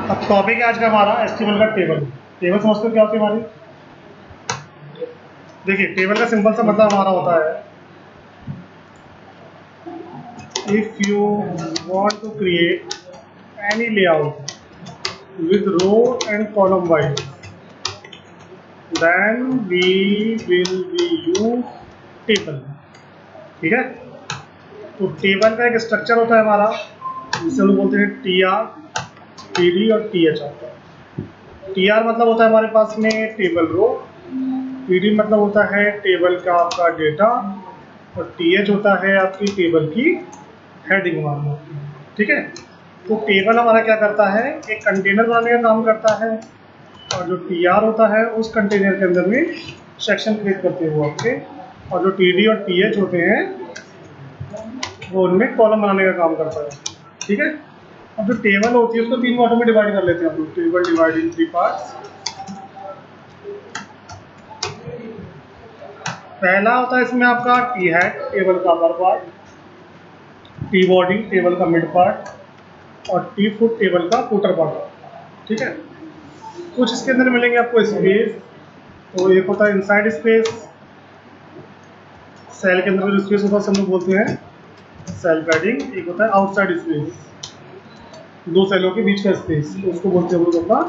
अब टॉपिक है आज का हमारा एचटीएमएल का टेबल। टेबल समझते हो क्या होती है हमारी? देखिए टेबल का सिंपल सा मतलब हमारा होता है, if you want to create any layout with row and column wise then we will be use table. ठीक है, तो टेबल का एक स्ट्रक्चर होता है हमारा जिसे हम लोग बोलते हैं टी आर, टी डी और टी एच होता है। टी आर मतलब होता है हमारे पास में टेबल रो, टी डी मतलब होता है टेबल का आपका डेटा और टी एच होता है आपकी टेबल की हेडिंग वाला। ठीक है, तो टेबल हमारा क्या करता है, एक कंटेनर बनाने का काम करता है और जो टी आर होता है उस कंटेनर के अंदर में सेक्शन क्रिएट करते हैं वो आपके, और जो टी डी और टी एच होते हैं वो उनमें कॉलम बनाने का काम करता है। ठीक है, अब जो टेबल होती है उसको तीन पार्टों में डिवाइड कर लेते हैं हम लोग। Table divide in three parts. पहला होता है इसमें आपका टी हेड, टेबल का upper part, T body table का मिड पार्ट और टी फुट टेबल का फुटर पार्ट। ठीक है, कुछ इसके अंदर मिलेंगे आपको स्पेस। तो एक होता है इनसाइड स्पेस, सेल के अंदर जो स्पेस होता है हम लोग बोलते हैं सेल पैडिंग। एक होता है आउटसाइड स्पेस, दो सेलों के बीच का स्पेस, तो उसको बोलते हैं हम लोग अपना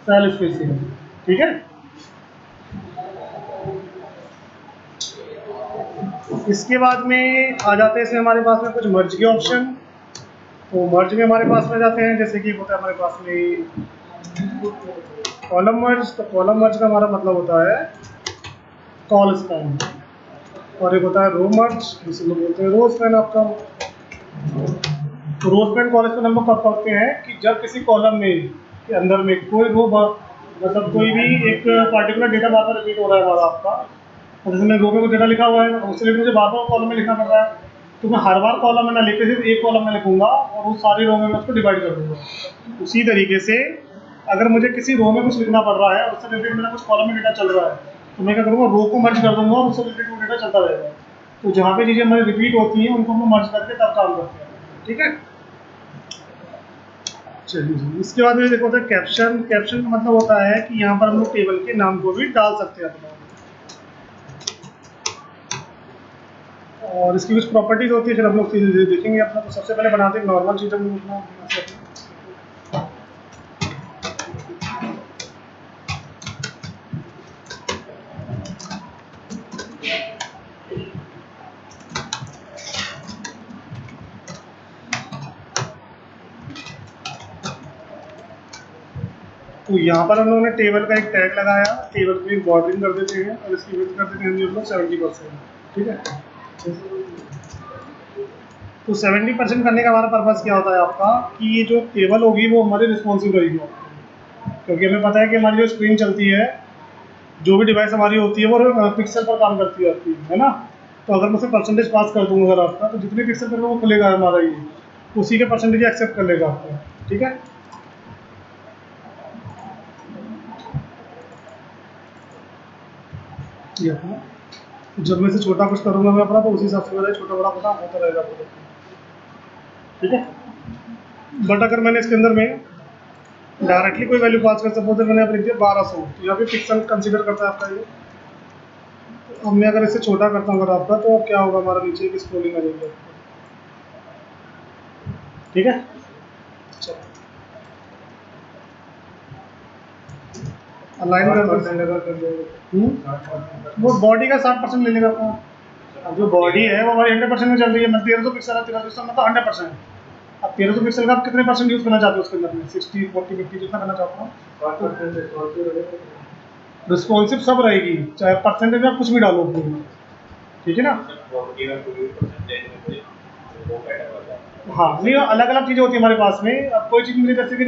सेल स्पेसिंग। ठीक है, इसके बाद में आ जाते हैं इसमें हमारे पास में कुछ मर्ज के ऑप्शन। तो मर्ज में हमारे पास में जाते हैं, जैसे कि होता है हमारे पास में कॉलम मर्ज। तो कॉलम मर्ज का हमारा मतलब होता है कॉल स्पैन, और एक होता है रो मर्ज जिसे लोग बोलते हैं रो स्पैन आपका। तो रो स्पैन कॉल स्पैन हम लोग कब करते हैं कि जब किसी कॉलम में के अंदर में कोई रो मतलब कोई भी एक पार्टिकुलर डेटा बार बार रिपीट हो रहा है हमारा आपका, और जैसे मैं रो में कुछ डेटा लिखा हुआ है और उससे रिलेटेड मुझे बार बार कॉलम में लिखना पड़ रहा है, तो मैं हर बार कॉलम में ना लिख के सिर्फ एक कॉलम में लिखूंगा और वो सारी रो में मैं उसको डिवाइड कर दूंगा। उसी तरीके से अगर मुझे किसी रो में कुछ लिखना पड़ रहा है और उससे रिलेटेड मेरा कुछ कॉलम में डेटा चल रहा है, तो मैं क्या करूँगा, रो को मर्ज कर दूंगा और उससे रिलेटेड वो डेटा चलता रहेगा। तो जहाँ पे चीज़ें हमारी रिपीट होती हैं उनको हम मर्ज करके तब काम करते हैं। ठीक है, चलिए इसके बाद में देखो होता है कैप्शन। कैप्शन का मतलब होता है कि यहाँ पर हम लोग टेबल के नाम को भी डाल सकते हैं अपना, और इसकी कुछ प्रॉपर्टीज होती है फिर हम लोग देखेंगे अपना। तो सबसे पहले बनाते हैं नॉर्मल चीज़ हम लोग। तो यहाँ पर हम लोगों ने टेबल का एक टैग लगाया, टेबल की बॉर्डरिंग कर देते हैं और इसकी विड्थ कर देते हैं हम लोग 70%। ठीक है, तो 70% करने का हमारा पर्पज़ क्या होता है आपका कि ये जो टेबल होगी वो हमारी रिस्पॉन्सिव रहेगी, क्योंकि हमें पता है कि हमारी जो स्क्रीन चलती है, जो भी डिवाइस हमारी होती है वो पिक्सल पर काम करती रहती है ना। तो अगर मैं उसे परसेंटेज पास कर दूंगा अगर आपका, तो जितने पिक्सल पर वो खुलेगा हमारा ये, उसी के परसेंटेज एक्सेप्ट कर लेगा आपका। ठीक है, ये अपना जब मैं से छोटा कुछ करूंगा मैं अपना, तो उसी हिसाब से मेरा छोटा बड़ा पता होता रहेगा। ठीक है, बट अगर मैंने इसके अंदर में डायरेक्टली कोई वैल्यू पास कर, सपोज मैंने यहाँ पर लिख दिया 1200, तो यहाँ पे पिक्सल कंसीडर करता है आपका ये। अब मैं अगर इसे छोटा करता हूँ अगर आपका, तो क्या होगा, हमारा नीचे की स्क्रोलिंग आ जाएगी आपको। ठीक है, अलाइन वो बॉडी का 60% ले लेगा अपना। जो बॉडी है वो हमारी 100% में चल रही है, मतलब 1300 पिक्सल है, 1300 मतलब 100%। अब 1300 पिक्सल का आप कितने परसेंट यूज़ करना चाहते हो उसके अंदर में? 60, 40, 50 जितना करना चाहता हूँ। रिस्पॉन्सिव सब रहेगी, चाहे परसेंटेज में कुछ भी डालो उसमें। ठीक है ना, हाँ नहीं अलग अलग चीज़ें होती है हमारे पास में। अब कोई चीज़ मुझे जैसे कि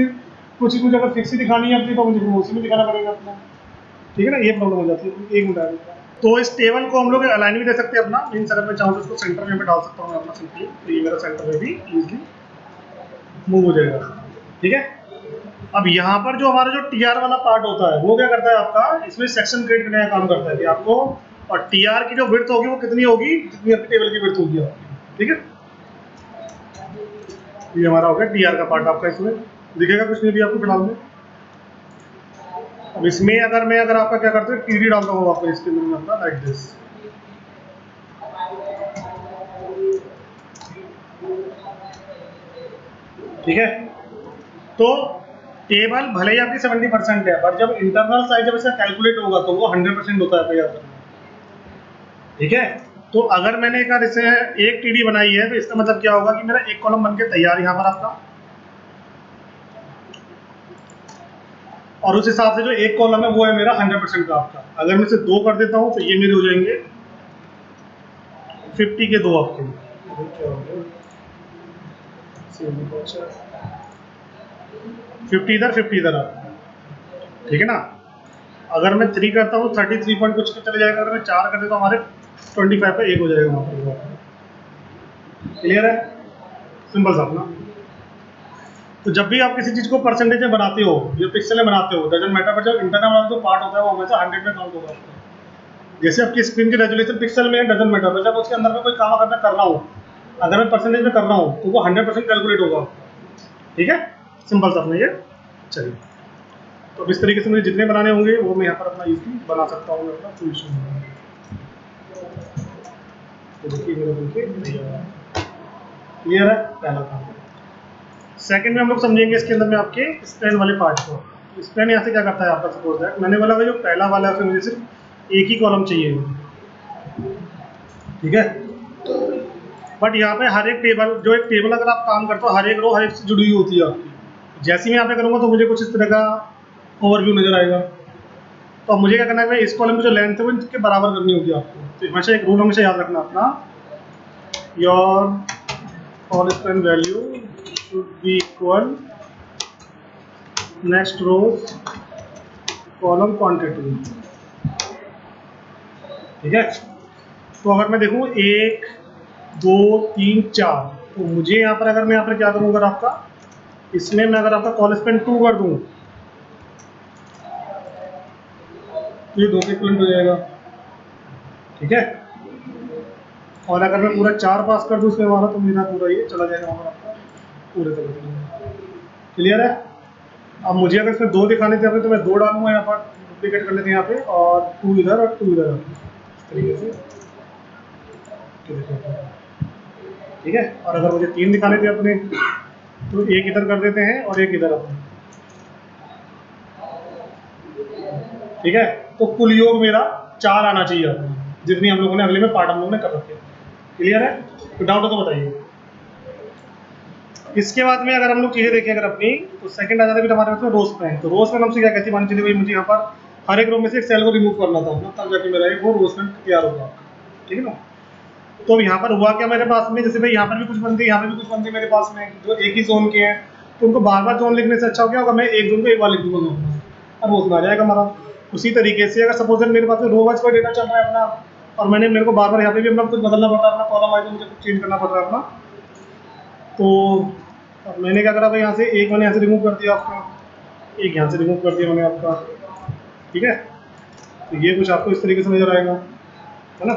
कुछ चीज़ मुझे अगर फिक्स ही दिखानी है अपनी, तो मुझे उसी में दिखाना पड़ेगा अपना। ठीक है ना, ये प्रॉब्लम हो जाती है। एक मिनट, तो इस टेबल को हम लोग अलाइन भी दे सकते हैं अपना, मीन्स अगर मैं चाहूँ तो इसको सेंटर में डाल सकता हूँ अपना सिंपली, तो ये मेरा सेंटर में भी इजीली मूव हो जाएगा। ठीक है, अब यहाँ पर जो हमारा जो टीआर वाला पार्ट होता है वो क्या करता है आपका, इसमें सेक्शन क्रिएट करने का काम करता है कि आपको, और टीआर की जो विड्थ होगी वो कितनी होगी, जितनी आपकी टेबल की विड्थ होगी आपकी। ठीक है, ये हमारा हो गया टीआर का पार्ट आपका इसमें। दिखेगा कुछ नहीं भी आपको फिलहाल में। अब इसमें अगर आपका क्या करते हैं, टीडी डालता हूँ आपको इसके अंदर में अपना लाइक दिस। ठीक है, तो टेबल भले ही आपकी 70% है, बट जब इंटरनल साइज जब इसका कैलकुलेट होगा तो वो 100% होता है याद रखना। ठीक है, तो अगर मैंने एक इसे एक टीडी बनाई है तो इसका मतलब क्या होगा कि मेरा एक कॉलम बन के तैयार यहाँ पर आपका, और उस हिसाब से जो एक कॉलम है वो है मेरा 100% का आपका। अगर मैं इसे 2 कर देता हूँ तो ये मेरे हो जाएंगे 50 के 2 आपके, 50 इधर 50 इधर आपका। ठीक है ना, अगर मैं 3 करता हूँ 33 पॉइंट कुछ के चले जाएगा, अगर मैं 4 कर देता हूँ हमारे 25 पे 1 हो जाएगा वहाँ पर। क्लियर है, सिंपल सा अपना। तो जब भी आप किसी चीज को परसेंटेज में बनाते हो या पिक्सल में बनाते हो, डजंट मैटर, बट जब इंटरनल वाला जो पार्ट होता है वो हमेशा 100 में काउंट होगा आपका। जैसे आपकी स्क्रीन की रेजोल्यूशन पिक्सल में डजंट मैटर, बट जब उसके अंदर में कोई काम अगर मैं कर रहा हूँ, अगर मैं परसेंटेज में कर रहा हूँ तो वो 100% कैलकुलेट होगा। ठीक है, सिंपल सा अपना ये। चलिए, तो इस तरीके से मुझे जितने बनाने होंगे वो मैं यहाँ पर अपना इजीली बना सकता हूँ अपना फुल स्क्रीन। तो देखिए मेरा बनके क्लियर है पहला काम। सेकंड में हम लोग समझेंगे इसके अंदर में आपके स्प्रेन वाले पार्ट को। स्प्रेन यहाँ से क्या करता है आपका, सपोज दैट मैंने बोला जो पहला वाला है उसमें मुझे सिर्फ एक ही कॉलम चाहिए। ठीक है, बट यहाँ पे हर एक टेबल, जो एक टेबल अगर आप काम करते हो हर एक रो हर एक से जुड़ी हुई होती है आपकी। जैसे मैं यहाँ पे करूँगा तो मुझे कुछ इस तरह का ओवरव्यू नजर आएगा। तो अब मुझे क्या करना है, इस कॉलम की जो लेंथ है वो इनके बराबर करनी होगी आपको। तो हमेशा एक रूल हमेशा याद रखना अपना, your call sprain value should be equal next row column quantity। ठीक है, तो अगर मैं देखूं 1 2 3 4, तो मुझे यहाँ पर अगर मैं यहाँ पर क्या करूँ, अगर आपका इसमें मैं अगर आपका कॉल स्पेन 2 कर दूं तो ये 2 के इक्वलेंट हो जाएगा। ठीक है, और अगर मैं पूरा 4 पास कर दूं उसमें हमारा, तो मेरा पूरा ये चला जाएगा हमारा आपका पूरे तरीके। क्लियर है, अब मुझे अगर इसमें 2 दिखाने थे तो मैं 2 डालूंगा यहाँ पर, डुप्लीकेट कर लेते हैं यहाँ पे, और 2 इधर और 2 इधर इस तरीके से। ठीक है, और अगर मुझे 3 दिखाने थे अपने तो एक इधर कर देते हैं और एक इधर अपने। ठीक है, तो कुल योग मेरा 4 आना चाहिए अपने, जितनी हम लोगों ने अगले में पार्ट हम लोगों ने कर रखे। क्लियर है, तो डाउट हो तो बताइए। इसके बाद में अगर हम लोग चीजें देखें अगर अपनी, तो सेकंड आ जाता है हमारे पास में रो स्पैन। तो रो स्पैन हमसे क्या कहती है, मान चलिए भाई मुझे यहाँ पर हर एक रो में से एक सेल को रिमूव करना था ना, तब जाके मेरा एक वो रो स्पैन तैयार होगा। ठीक है ना, तो यहाँ पर हुआ क्या मेरे पास में, जैसे भाई यहाँ पर भी कुछ बंदे, यहाँ पर भी कुछ बंदे मेरे पास में जो एक ही जोन के हैं, तो उनको बार बार जोन लिखने से अच्छा हो क्या होगा, मैं एक जोन को एक बार लिख दूंगा और वो उसमें आ जाएगा हमारा। उसी तरीके से अगर सपोज मेरे पास में रो वाइज कोई डेटा चल रहा है अपना, और मेरे को बार बार यहाँ पे भी अपना कुछ बदलना पड़ रहा है, अपना कॉलम वाइज मुझे कुछ चेंज करना पड़ रहा है अपना, तो अब मैंने क्या करा भाई, यहाँ से एक मैंने यहाँ से रिमूव कर दिया आपका, एक यहाँ से रिमूव कर दिया मैंने आपका। ठीक है, तो ये कुछ आपको इस तरीके से नजर आएगा, है ना।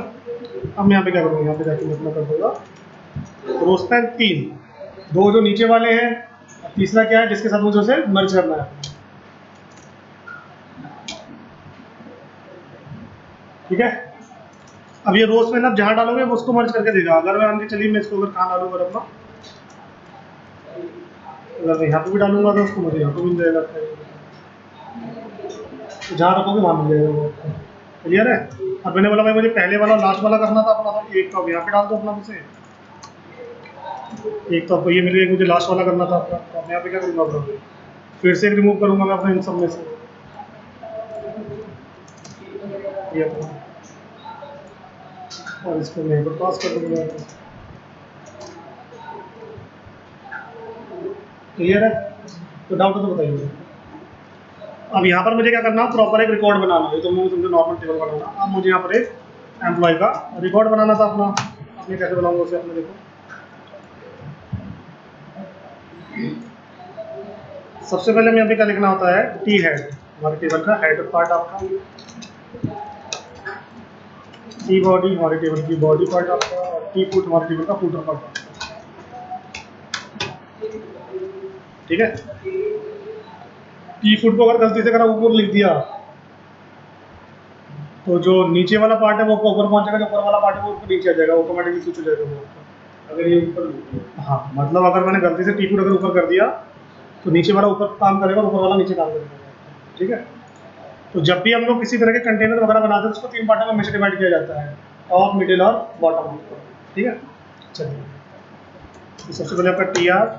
अब मैं यहाँ पे क्या करूँगा, यहाँ पे जाके मैं अपना कर दूंगा रो स्पैन 3, 2 जो नीचे वाले हैं, तीसरा क्या है जिसके साथ मुझे उसे मर्ज करना है। ठीक है, अब ये रो स्पैन आप जहाँ डालोगे वो उसको मर्ज करके देगा। अगर मैं आगे चलिए मैं इसको अगर कहाँ डालूंगा अपना, अगर मैं यहाँ पे भी डालूंगा तो उसको मुझे यहाँ पे मिल जाएगा, जहाँ रखोगे वहाँ मिल जाएगा वो। क्लियर है, अब मैंने बोला भाई मुझे पहले वाला लास्ट वाला करना था अपना, तो एक तो अब यहाँ पे डाल दो अपना मुझे, एक तो आपको ये मिल गया, मुझे लास्ट वाला करना था अपना, तो अब यहाँ पे क्या करूँगा अपना, फिर से एक रिमूव करूँगा मैं अपने इन सब में से ये अपना, और इसको मैं यहाँ पास कर दूँगा। क्लियर है, तो डाउट है तो बताइए। अब यहाँ पर मुझे क्या करना है, प्रॉपर एक रिकॉर्ड बनाना है। तो मुझे समझो नॉर्मल टेबल बनाना, अब मुझे यहाँ पर एक एम्प्लॉय का रिकॉर्ड बनाना था अपना। अपने कैसे बनाऊंगा उसे, अपने देखो सबसे पहले मैं यहाँ पे क्या लिखना होता है, टी हेड, हमारे टेबल का हेड पार्ट आपका, टी बॉडी हमारे टेबल की बॉडी पार्ट आपका, और टी फुट हमारे टेबल का फुटर पार्ट आपका। ठीक है, टी फुट को अगर गलती से अगर ऊपर लिख दिया तो जो नीचे वाला पार्ट है वो ऊपर पहुंचेगा, जो ऊपर वाला पार्ट है वो ऊपर नीचे आ जाएगा, ऑटोमेटिकली स्विच हो जाएगा वो। अगर ये ऊपर, हाँ मतलब अगर मैंने गलती से टी फुट अगर ऊपर कर दिया तो नीचे वाला ऊपर काम करेगा और ऊपर वाला नीचे काम करेगा। ठीक है, तो जब भी हम लोग किसी तरह के कंटेनर वगैरह बनाते हैं तो उसको 3 पार्टों में हमेशा डिवाइड किया जाता है, टॉप, मिडिल और बॉटम। ठीक है, चलिए तो सबसे पहले आपका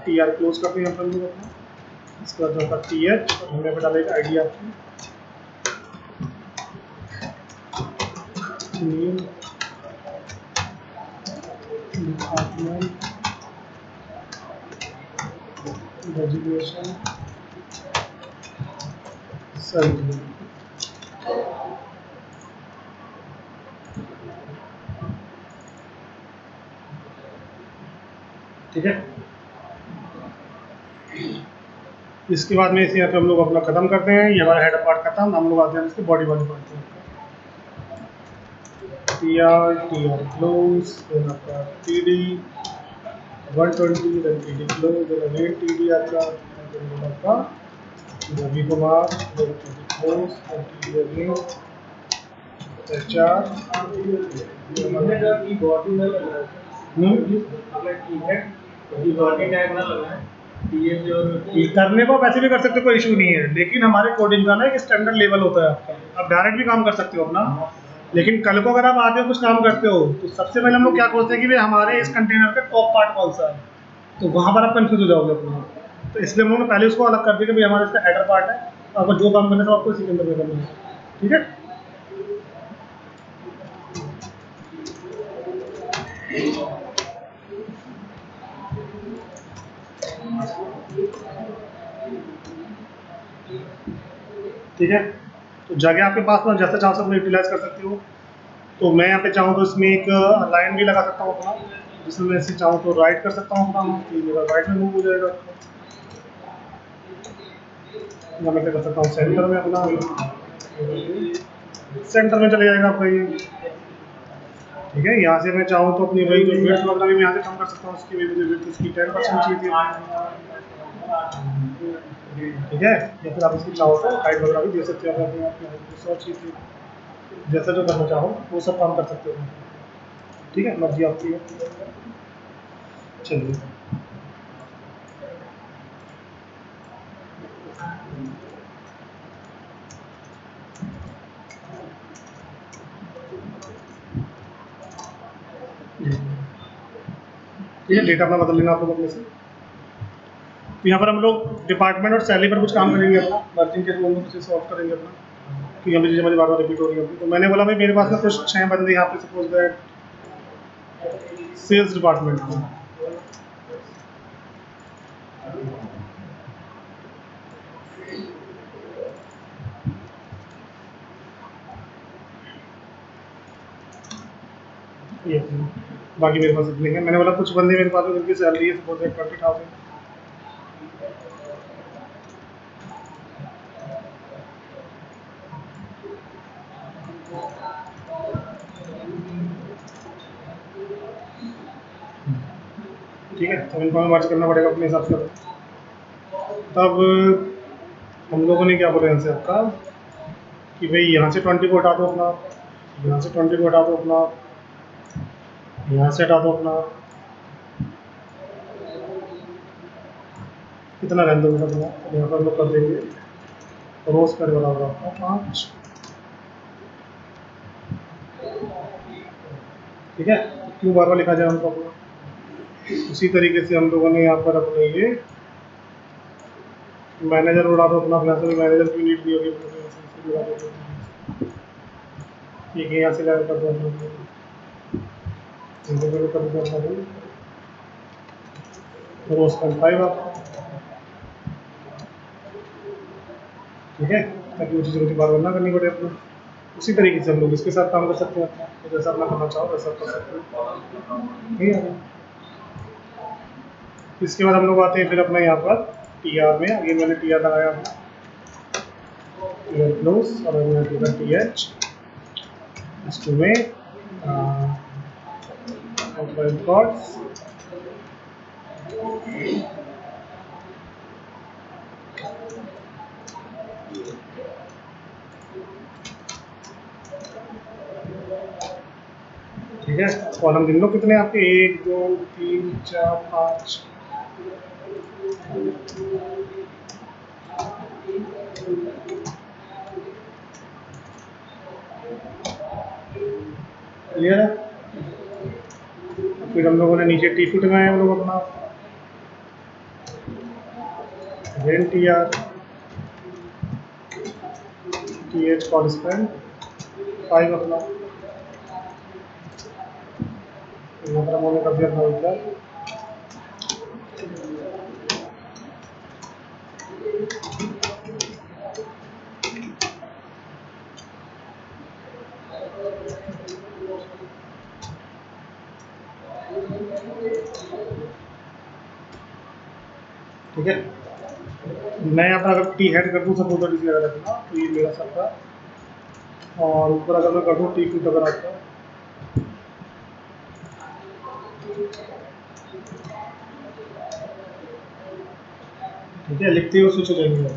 टी आर क्लोज करते हैं अपन लोग अपना। इसके बाद आपका टी एच और हमने पे डाला एक आई डी आपकी नेम डिपार्टमेंट डेजिग्नेशन सर्विस। ठीक है, इसके बाद में इसे यहाँ पे हम लोग अपना खत्म करते हैं। ये हमारा हेड पार्ट खत्म, हम लोग आते हैं इसके बॉडी वाले पार्ट पे। टी आर क्लोज, देन आपका T D 120, then T D close, then again T D आपका Ravi Kumar, then T D close, then T D again H R. करने को वैसे भी कर सकते हो, कोई इशू नहीं है, लेकिन हमारे कोडिंग का ना एक स्टैंडर्ड लेवल होता है आपका। आप डायरेक्ट भी काम कर सकते हो अपना, लेकिन कल को अगर आप आते हो कुछ काम करते हो तो सबसे पहले हम लोग क्या खोजते हैं कि भाई हमारे इस कंटेनर का टॉप पार्ट कौन सा है, तो वहाँ पर आप कंफ्यूज हो जाओगे अपना। तो इसलिए हम लोगों ने पहले उसको अलग कर दिया कि भाई हमारा इसका हेडर पार्ट है, आपको जो काम करना है तो आपको इसी के अंदर करना है। ठीक है, ठीक है, तो जगह आपके पास में जैसे चाहो सब यूटिलाइज कर सकते हो। तो मैं यहाँ पे चाहूँ तो इसमें एक लाइन भी लगा सकता हूँ अपना, जिसमें मैं इसे चाहूँ तो राइट कर सकता हूँ अपना, तो मेरा राइट में मूव हो जाएगा। या मैं क्या कर सकता हूँ सेंटर में अपना, सेंटर में चले जाएगा आपका ये। ठीक है, यहाँ से मैं चाहूँ तो अपनी वही जो विड्थ वगैरह भी मैं यहाँ से कम कर सकता हूँ, उसकी वजह से विड्थ इसकी 10% चाहिए थी। ठीक है, या फिर आप इसकी चाहो तो हाइट वगैरह भी दे सकते हो, अगर आपकी हाइट 100 चाहिए थी, जैसा जो करना चाहो वो सब काम कर सकते हो। ठीक है, मर्जी आपकी है। चलिए ठीक है, डेटा अपना बदल लेना आप लोग अपने से। तो यहाँ पर हम लोग डिपार्टमेंट और सैलरी पर कुछ काम करेंगे अपना, मर्जिंग के थ्रू हम लोग उसे सॉल्व करेंगे अपना, क्योंकि हमें चीज़ें बार बार रिपीट हो रही है। तो मैंने बोला भाई मेरे पास में कुछ 6 बंदे यहाँ पे सपोज दैट सेल्स डिपार्टमेंट में, ये बाकी मेरे पास इतने हैं। मैंने बोला कुछ बंदे मेरे पास में जिनकी सैलरी है सपोज दैट 20,000। ठीक है, तो इनको हमें मर्ज करना पड़ेगा अपने हिसाब से। तब हम लोगों ने क्या बोला यहाँ से आपका कि भाई यहाँ से 20 को हटा दो अपना, यहाँ से 20 को हटा दो अपना, यहाँ से हटा दो अपना, कितना रहने दो अपना, यहाँ पर हम लोग कर देंगे रोज कर बराबर आपका 5। ठीक है, तो क्यों बार बार लिखा जाए हमको अपना। उसी तरीके से हम लोगों ने यहाँ पर अपने ये मैनेजर उड़ा दो अपना, वैसे भी मैनेजर की नीड नहीं होगी, ठीक है, यहाँ से लगा कर दो रोज का 5 आप। ठीक है, ताकि वो चीज़ मुझे बार बार ना करनी पड़े अपना। उसी तरीके से हम लोग इसके साथ काम कर सकते हैं, तो जैसा अपना करना चाहो वैसा कर सकते हैं। ठीक है, इसके बाद हम लोग आते हैं फिर अपना यहाँ पर टी आर में। अगेन मैंने टी आर लगाया अपना, टी आर क्लोज, और मैंने टी एच इसको में रिकॉर्ड्स, ठीक है, कॉलम गिन लो कितने आपके, 1 2 3 4 5। क्लियर है। फिर हम लोगों ने नीचे टी फुट में हम लोग अपना rain T R T H call spend 5 अपना यहाँ पर हमने कर दिया अपना विड्रॉल। ठीक है, मैं यहाँ पर अगर टी हेड कर दूँ सपोज दैट इसी जगह रखना, तो ये मेरा सबका, और ऊपर अगर मैं कर दूँ टी फुट अगर आपका, ठीक है, लिखते हुए स्विच हो जाएंगे।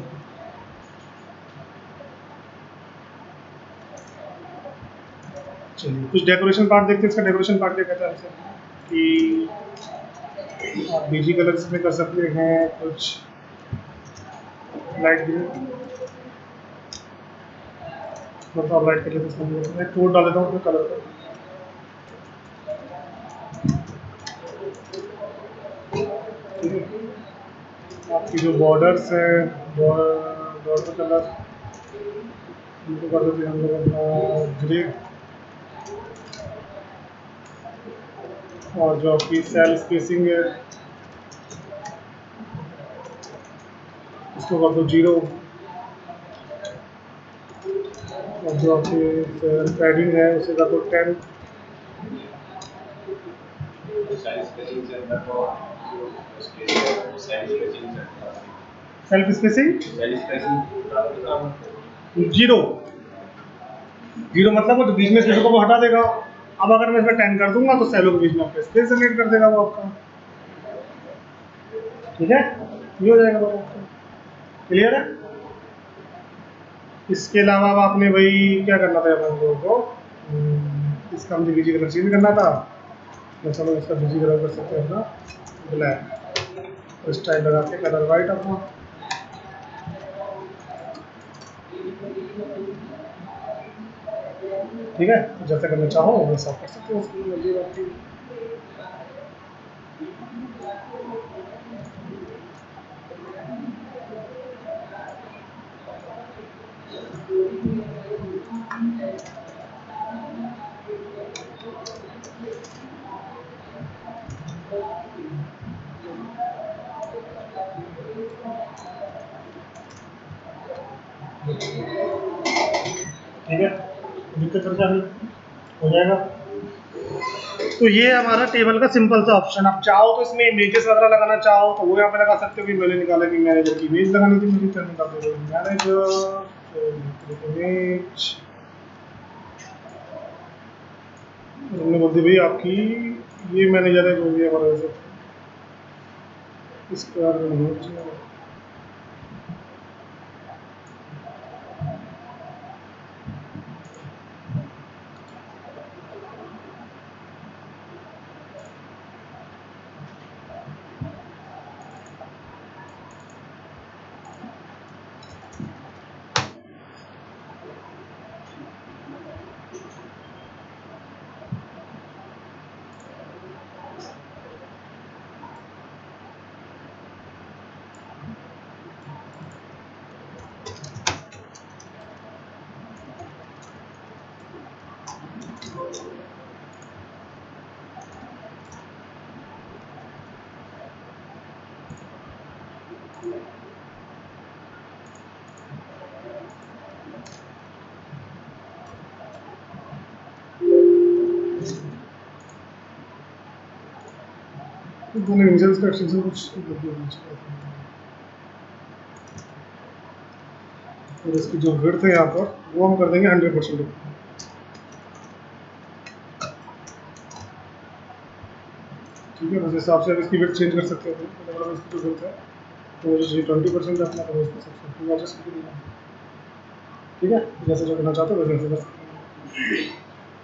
चलिए कुछ डेकोरेशन पार्ट देखते हैं। इसका डेकोरेशन पार्ट क्या कहता है ऐसे कि आप बीजी कलर इसमें कर सकते हैं, कुछ लाइट ग्रीन, मतलब लाइट कलर इसमें मैं कोड डाल देता हूँ उसमें कलर का। ठीक है, आपकी जो बॉर्डर्स है, बॉर्डर कलर उनको कर देते हैं हम लोग अपना ग्रे, और जो आपकी सेल स्पेसिंग है इसको कर दो 0, और जो आपकी पैडिंग है उसे कर दो 10। सेल्फ स्पेसिंग 0, 0 मतलब वो तो बीच में स्पेस को वो हटा देगा। अब अगर मैं इसमें 10 कर दूंगा तो सेलों के बीच में आपका स्पेस जनरेट कर देगा वो आपका। ठीक है, ये हो जाएगा वो आपका। क्लियर है। इसके अलावा अब आपने वही क्या करना था अपन लोगों को, इसका मुझे बीजी कलर चेंज करना था, तो चलो इसका बीजी कलर कर सकते हैं अपना ब्लैक, स्टाइल लगा के कलर वाइट अपना। ठीक है, जैसा करना चाहो वैसा कर सकते हो, उसकी मर्जी बात है। ठीक है, दिक्कत परेशानी हो जाएगा। तो ये हमारा टेबल का सिंपल सा ऑप्शन। आप चाहो तो इसमें इमेजेस वगैरह लगाना चाहो तो वो यहाँ पे लगा सकते हो, कि मैंने निकाला कि मैनेजर की इमेज लगानी थी मुझे, तो निकाल दो मैनेजर इमेज, हमने बोल दी भाई आपकी ये मैनेजर है जो भी हमारा वैसे इसका दोनों यूजर्स का एक्सटेंशन कुछ और इसकी जो विड्थ है यहाँ पर वो हम कर देंगे 100%। ठीक है, उस हिसाब से अब इसकी विड्थ चेंज कर सकते हो। मतलब इसकी जो विड्थ है तो मुझे चाहिए 20% अपना, तो इसको 50% एडजस्ट कर देंगे। ठीक है, जैसे जो करना चाहते हो वैसे कर सकते हैं।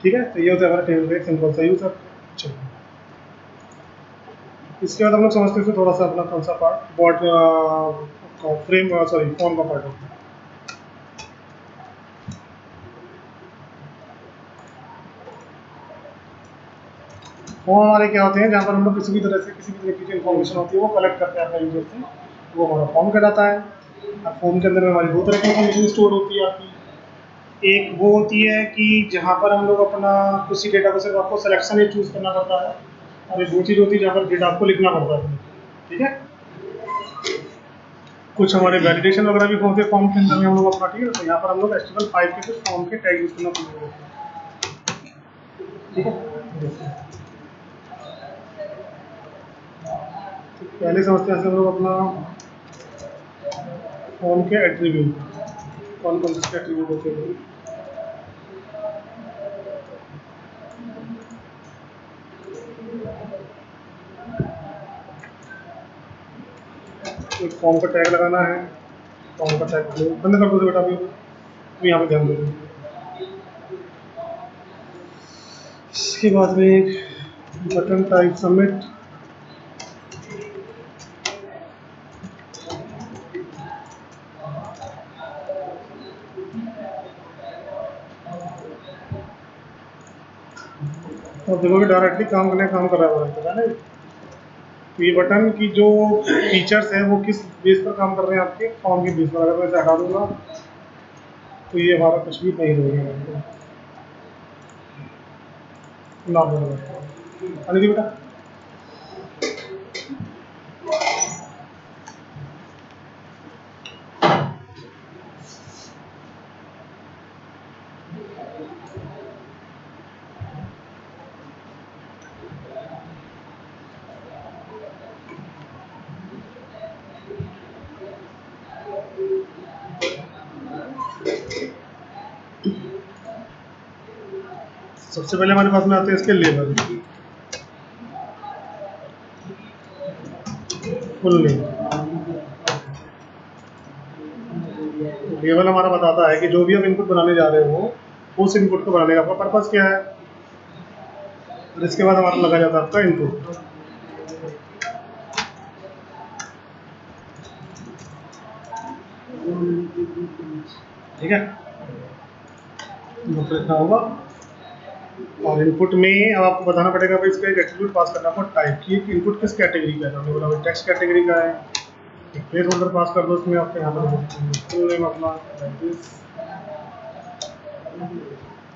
ठीक है, तो ये होता है हमारा टेबल का एक सिंपल सा यूज है। चलिए इसके बाद हम लोग समझते हैं थोड़ा सा अपना कौन सा पार्ट बॉड फ्रेम सॉरी फॉर्म का पार्ट होता है। फॉर्म हमारे क्या होते हैं, जहाँ पर हम लोग किसी भी तरह की जो इन्फॉर्मेशन होती है वो कलेक्ट करते हैं अपने यूजर से, वो हमारा फॉर्म कहलाता है। अब फॉर्म के अंदर में हमारी दो तरह की इन्फॉर्मेशन स्टोर होती है आपकी। एक वो होती है कि जहाँ पर हम लोग अपना किसी डेटा को सिर्फ आपको सिलेक्शन ही चूज करना पड़ता है, और एक वो चीज़ होती है जहाँ पर डेटा आपको लिखना पड़ता है। ठीक है, कुछ हमारे वैलिडेशन वगैरह भी होते हैं फॉर्म के अंदर में हम लोग अपना। ठीक है, तो यहाँ पर हम लोग HTML5 के कुछ फॉर्म के टैग यूज करना पड़ेगा। ठीक है, तो पहले समझते हैं हम लोग अपना फॉर्म के एट्रीब्यूट, कौन कौन से एट्रीब्यूट होते हैं। एक फॉर्म का टैग लगाना है, फॉर्म का टैग बंद कर दो बेटा अभी, तो यहाँ पे ध्यान दो। इसके बाद में एक बटन टाइप सबमिट, और देखोगे डायरेक्टली काम कर रहा है ना। तो ये बटन की जो फीचर्स है वो किस बेस पर काम कर रहे हैं आपके फॉर्म के बेस पर। अगर मैं इसे हटा दूंगा तो ये हमारा कुछ भी नहीं रहेगा ना बोलेगा। अनिधि बेटा सबसे पहले हमारे पास में आते हैं इसके लेबल, फुल नेम। लेबल हमारा बताता है कि जो भी आप इनपुट बनाने जा रहे हो उस इनपुट को बनाने का आपका पर्पस क्या है। और इसके बाद हमारा लगा जाता है आपका इनपुट। ठीक है, लिखना होगा। और इनपुट में अब आपको बताना पड़ेगा भाई इसका एक एट्रीब्यूट पास करना आपको टाइप की, इनपुट किस कैटेगरी का है। हमने बोला भाई टेक्स्ट कैटेगरी का है, एक प्लेस होल्डर पास कर दो उसमें आपके यहाँ पर फुल नेम अपना।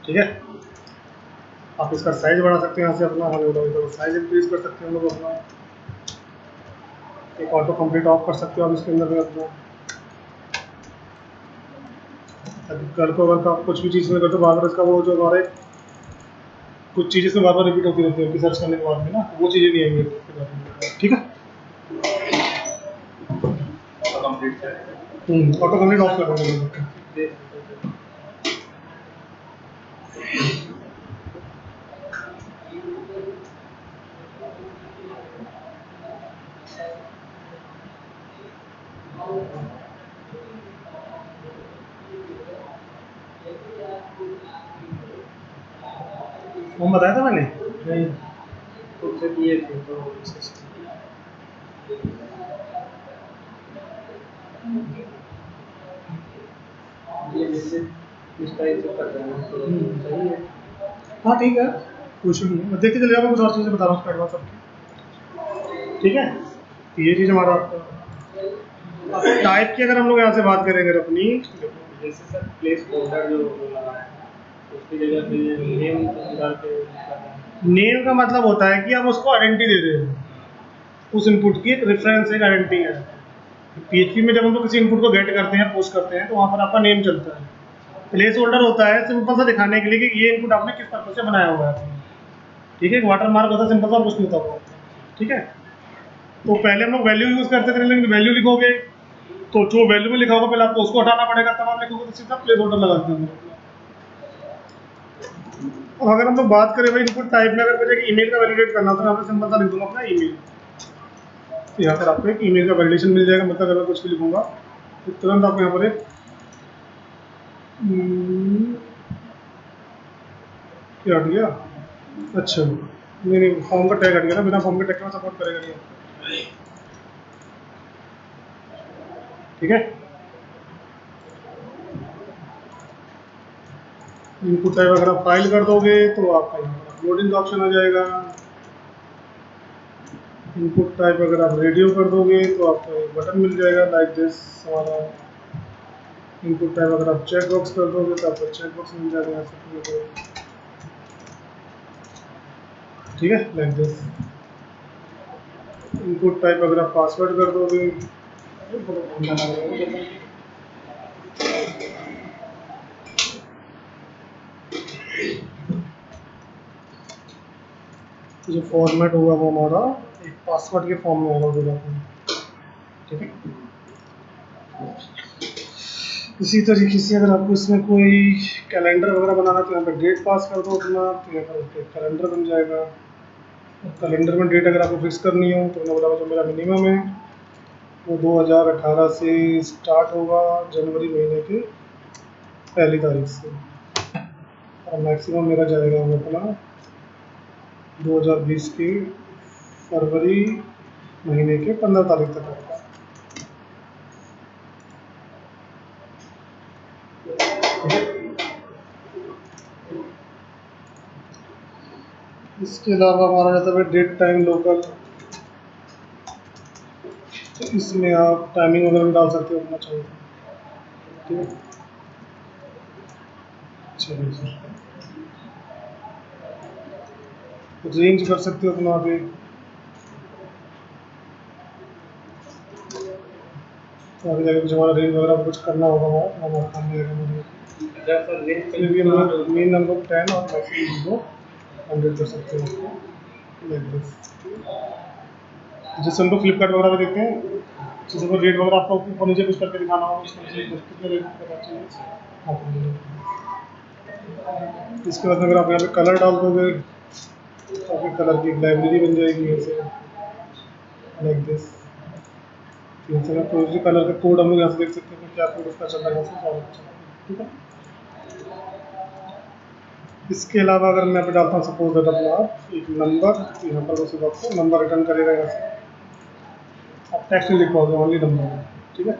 ठीक है, आप इसका साइज बढ़ा सकते हैं यहाँ से अपना, हमें बोला साइज इंक्रीज कर सकते हैं हम लोग अपना। एक ऑटो कंप्लीट ऑफ कर सकते हो आप इसके अंदर में अपना। कल को अगर आप कुछ भी चीज़ में कर दो बार बार इसका वो जो हमारे कुछ चीज़ें इसमें बार बार रिपीट होती रहती है कि सर्च करने के बाद में ना, वो चीज़ें नहीं आएंगी। ठीक है, ऑटो कंप्लीट ऑफ कर देंगे। वो बताया था मैंने नहीं खुद से किए थे तो ये जैसे इस टाइप से कर रहे हैं तो सही है। हाँ ठीक है, कुछ नहीं है, देखते चलिए मैं कुछ और चीज़ें बता रहा हूँ उसका एडवांस सबकी। ठीक है, तो ये चीज़ हमारा टाइप की अगर हम लोग यहाँ से बात करें अगर अपनी, जैसे सर प्लेस होल्डर जो लगा है उसकी जगह पे नेम डाल के नेम का मतलब होता है कि आप उसको आइडेंटिटी दे रहे हो, उस इनपुट की एक रेफरेंस एक आइडेंटिटी है। PHP में जब हम लोग किसी इनपुट को गेट करते हैं पोस्ट करते हैं तो वहाँ पर आपका नेम चलता है। प्लेस होल्डर होता है सिंपल सा दिखाने के लिए कि ये इनपुट आपने किस पर्पज से बनाया हुआ है। ठीक है, एक वाटर मार्क होता है सिंपल सा, कुछ नहीं होता हुआ। ठीक है, तो पहले हम लोग वैल्यू यूज़ करते थे, लेकिन वैल्यू लिखोगे तो जो वैल्यू में लिखा होगा पहले आपको उसको हटाना पड़ेगा, तब आप लिखोगे तो सीधा प्लेस होल्डर लगा देंगे। और अगर हम लोग बात करें भाई इनपुट टाइप में, अगर मुझे ईमेल का वैलिडेट करना तो यहाँ पर सिंपल सा लिख दूंगा अपना ईमेल। तो यहाँ पर आपको एक ईमेल का वैलिडेशन मिल जाएगा। मतलब अगर मैं कुछ भी लिखूंगा तो तुरंत आपको यहाँ पर एक हम्म, क्या हट गया? अच्छा नहीं नहीं, फॉर्म का टैग हट गया ना, बिना फॉर्म के टैग का सपोर्ट करेगा नहीं। ठीक है, इनपुट टाइप अगर आप फाइल कर दोगे तो आपका यहाँ पर अपलोडिंग का ऑप्शन आ जाएगा। इनपुट टाइप अगर आप रेडियो कर दोगे तो आपको एक बटन मिल जाएगा लाइक दिस हमारा। इनपुट टाइप अगर आप चेक बॉक्स कर दोगे तो आपको चेक बॉक्स मिल जाएगा यहाँ से। ठीक है, लाइक दिस। इनपुट टाइप अगर आप पासवर्ड कर दोगे, जो फॉर्मेट होगा वो हमारा एक पासवर्ड के फॉर्म में होगा पूरा। ठीक है, इसी तरीके से अगर आपको इसमें कोई कैलेंडर वगैरह बनाना तो यहाँ पे डेट पास कर दो अपना, तो यहाँ पर कैलेंडर बन जाएगा। कैलेंडर में डेट अगर आपको फिक्स करनी हो तो मैंने बोला जो मेरा मिनिमम है वो 2018 से स्टार्ट होगा, जनवरी महीने की पहली तारीख से, और मैक्सिमम मेरा जाएगा वो अपना 2020 की फरवरी महीने के 15 तारीख तक होगा। इसके अलावा हमारा जाता है डेट टाइम लोकल, तो इसमें आप टाइमिंग वगैरह भी डाल सकते हो अपना चाहिए। ठीक है, चलिए सर, रेंज कर सकते हो अपना आगे, तो आगे जाके कुछ हमारा रेंज वगैरह कुछ करना होगा वो हमारा काम रहेगा मुझे। अच्छा सर, रेंज फिर भी हम लोग मेन नंबर 10 और मैक्सिमम को 100 कर सकते हैं लाइक दिस। जैसे हम लोग फ्लिपकार्ट वगैरह पे देखते हैं, जैसे वो रेट वगैरह आपको ऊपर नीचे कुछ करके दिखाना होगा, उसमें से कितने रेट पता चाहिए आपको। इसके बाद अगर आप यहाँ पे कलर डाल दोगे तो आपके कलर की एक लाइब्रेरी बन जाएगी ऐसे लाइक दिस। जैसे कोई भी कलर का कोड हम लोग यहाँ से देख सकते हैं कि क्या कोड उसका चल रहा है यहाँ से फॉलो कर सकते हैं। ठीक है, इसके अलावा अगर मैं यहाँ पे डालता हूँ सपोज दैट अपना एक नंबर, तो यहाँ पर उसी आपको नंबर रिटर्न करेगा यहाँ से। आप टेक्स्ट में लिखवाओगे ओनली नंबर। ठीक है,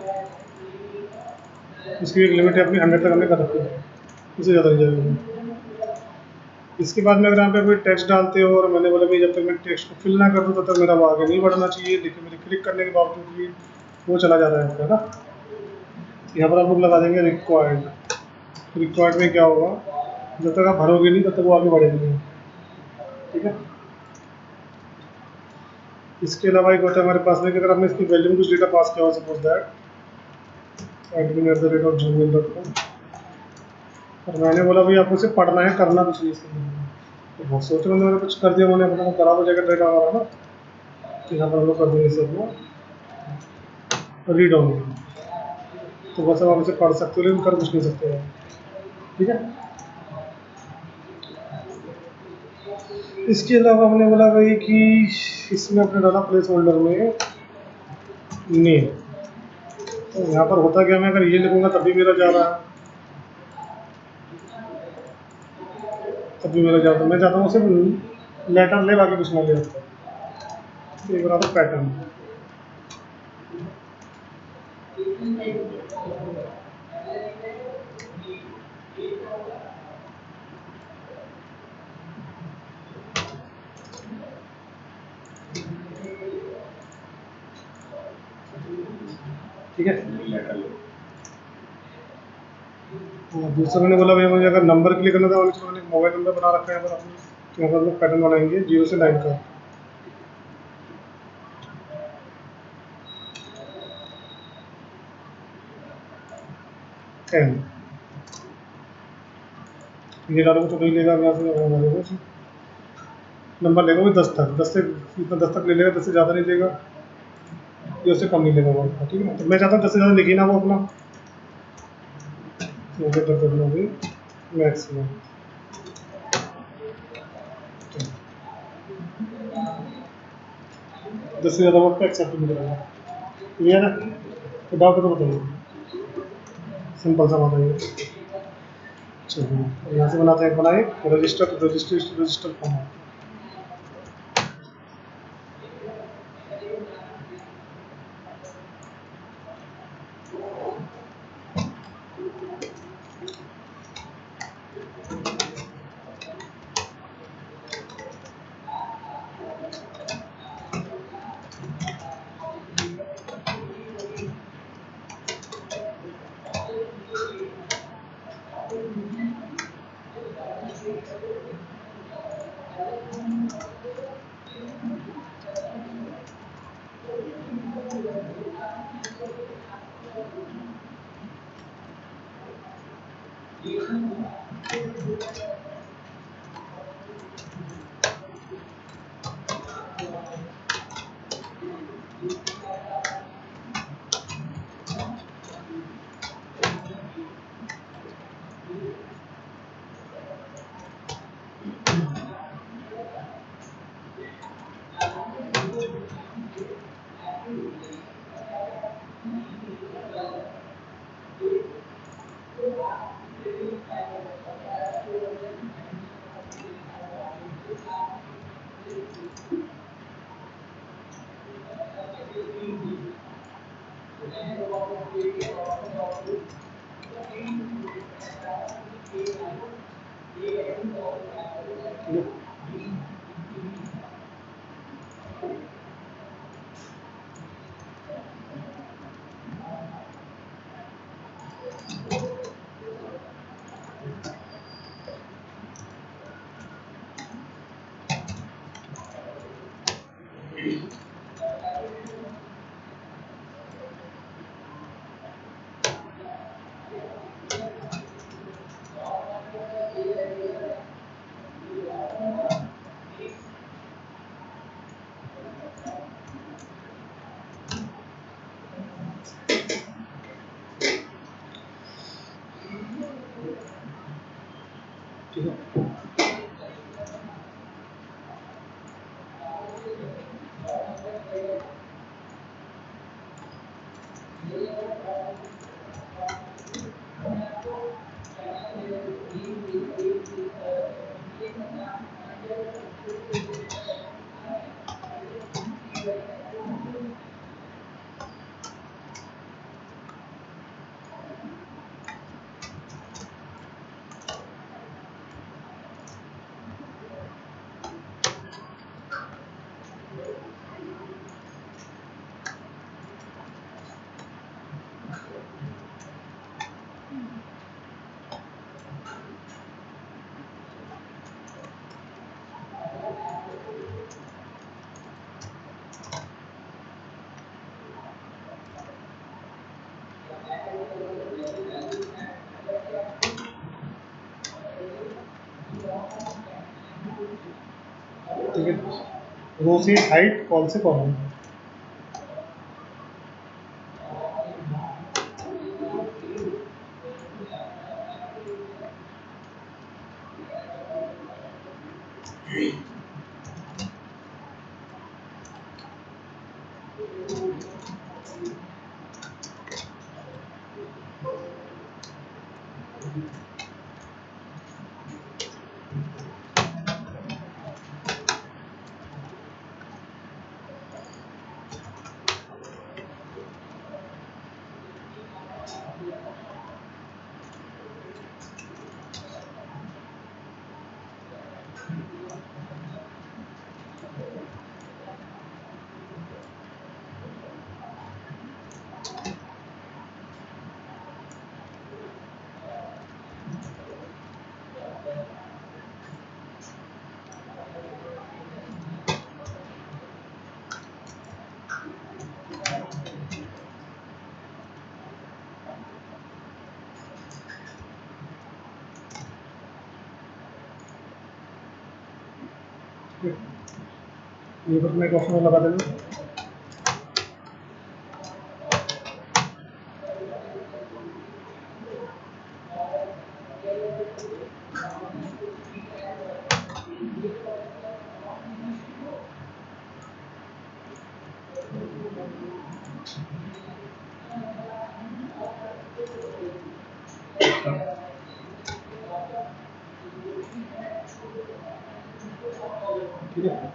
इसकी एक लिमिट है अपनी 100 तक हमने कर रखी है, इससे ज़्यादा नहीं जाएगी। इसके बाद में अगर यहाँ पे कोई टेक्स्ट डालते हो और मैंने बोला भाई जब तक मैं टेक्स्ट को फिल ना कर दूँ तब तक मेरा वो आगे नहीं बढ़ना चाहिए, लेकिन मेरे क्लिक करने के बावजूद भी वो चला जा रहा है आपका ना, यहाँ पर आप लोग लगा देंगे रिक्वायर्ड। रिक्वायर्ड में क्या होगा, जब तक आप भरोगे नहीं तब तक वो आगे बढ़ेगा नहीं। ठीक है, इसके अलावा एक होता है हमारे पास में कि अगर आपने इसकी वैल्यू में कुछ डेटा पास किया हो, सपोज दैट admin@gmail.com, और मैंने बोला भाई आपको इसे पढ़ना है, करना कुछ नहीं इसके लिए, तो बहुत सोचे मैंने कुछ कर दिया, मैंने अपना खराब हो जाएगा डेटा हमारा ना, तो यहाँ पर हम लोग कर देंगे इसे अपना रीड ऑनली, तो बस अब आप इसे पढ़ सकते हो लेकिन कर कुछ नहीं सकते हो। ठीक है, इसके अलावा हमने बोला भाई कि इसमें अपने डाला प्लेस होल्डर में नेम, तो यहाँ पर होता क्या, मैं अगर ये लिखूंगा तभी मेरा जा रहा है, तभी मेरा जा रहा है, मैं चाहता हूँ सिर्फ लेटर ले बाकी कुछ ना ले, तो एक बराबर पैटर्न। ठीक है, और दूसरा मैंने बोला भाई मुझे अगर नंबर के लिए करना था, मैंने मोबाइल नंबर बना रखा है पर अपने, तो यहाँ पर हम लोग पैटर्न बनाएंगे 0 से 9 का। टेन ये डालोगे तो नहीं लेगा, यहाँ से नंबर लेगा वो 10 तक, 10 से इतना 10 तक ले लेगा, 10 से ज़्यादा नहीं लेगा, ये उससे कम नहीं लेगा वो आपका। ठीक है ना, तो मैं चाहता हूँ 10 से ज़्यादा लिखी ना वो अपना, तो मुझे कर देना होगी मैक्सिमम। 10 से ज़्यादा वक्त एक्सेप्ट नहीं करेगा। क्लियर है, तो डाउट है तो बताइए, सिंपल सा बात है ये। चलिए यहाँ से बनाते हैं, बनाए रजिस्टर रजिस्टर रजिस्टर फॉर्म। ठीक है। ठीक है, रो से हाइट कॉल से कॉलम। ये बस मैं क्वेश्चन लगा देना। ठीक है।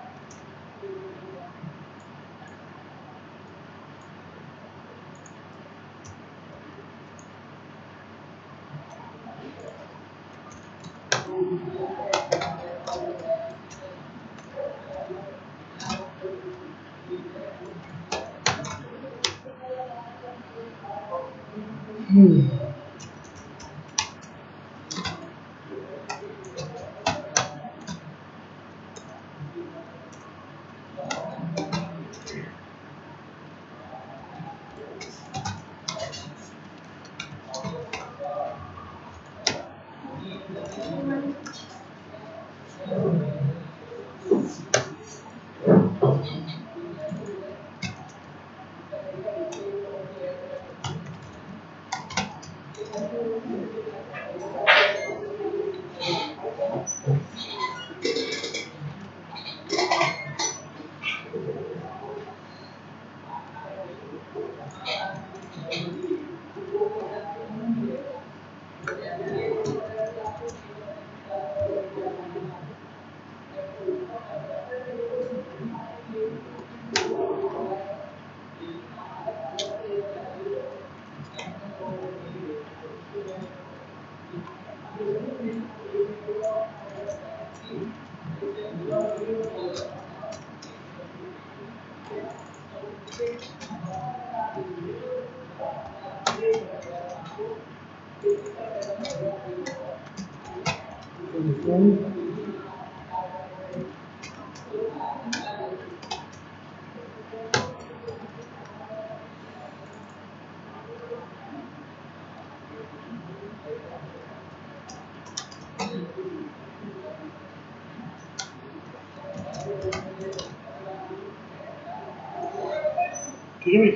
ठीक है भाई।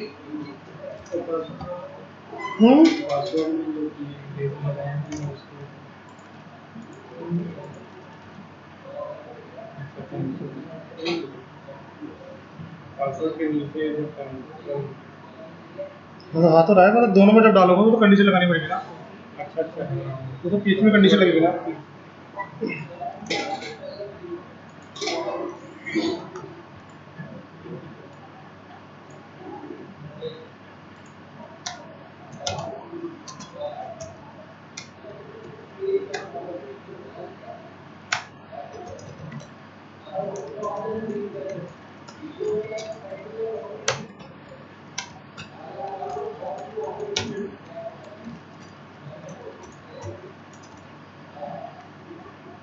पासवर्ड के नीचे जो हाँ तो रहा है, मतलब दोनों में जब डालोगे तो कंडीशन लगानी पड़ेगी ना, अच्छा अच्छा तो बीच में कंडीशन लगेगी ना।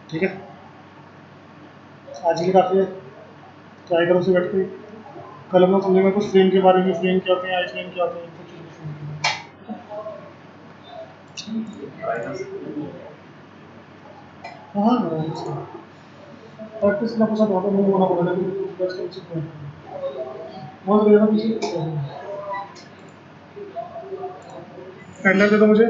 ठीक है, आज की काफ़ी है, ट्राई करो उसे बैठ के। कल हम लोग समझेंगे कुछ फ्रेम के बारे में, फ्रेम क्या होते हैं, आई फ्रेम क्या होते हैं, कुछ हाँ हाँ प्रैक्टिस ना कुछ आता नहीं होना पड़ेगा, लेकिन बस कम से कम बहुत बढ़िया पीछे। पेन दे दो मुझे।